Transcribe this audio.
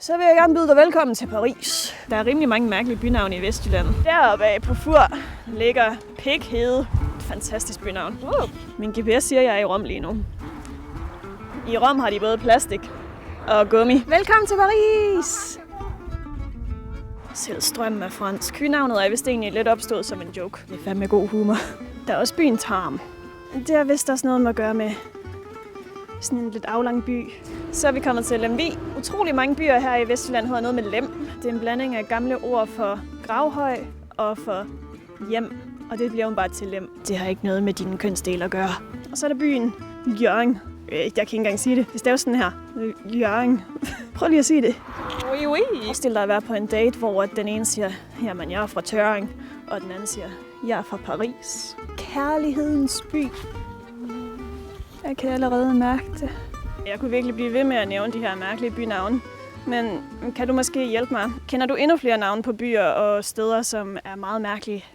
Så vil jeg gerne byde dig velkommen til Paris. Der er rimelig mange mærkelige bynavne i Vestjylland. Deroppe af på Fur ligger Pighede. Et fantastisk bynavn. Min GPS siger, at jeg er i Rom lige nu. I Rom har de både plastik og gummi. Velkommen til Paris! Selv strømmen er fransk. Bynavnet er vist egentlig lidt opstået som en joke. Det er fandme god humor. Der er også byen Tarm. Det er vist også noget med at gøre med sådan en lidt aflang by. Så er vi kommet til Lemvig. Utrolig mange byer her i Vestjylland hedder noget med lem. Det er en blanding af gamle ord for gravhøj og for hjem. Og det bliver jo bare til lem. Det har ikke noget med dine kønsdele at gøre. Og så er der byen Hjørring. Jeg kan ikke engang sige det. Det staves sådan her. Hjørring. Prøv lige at sige det. Oui, oui. Forestil dig at være på en date, hvor den ene siger, jamen jeg er fra Tørring. Og den anden siger, jeg er fra Paris. Kærlighedens by. Jeg kan allerede mærke det. Jeg kunne virkelig blive ved med at nævne de her mærkelige bynavne. Men kan du måske hjælpe mig? Kender du endnu flere navne på byer og steder, som er meget mærkelige?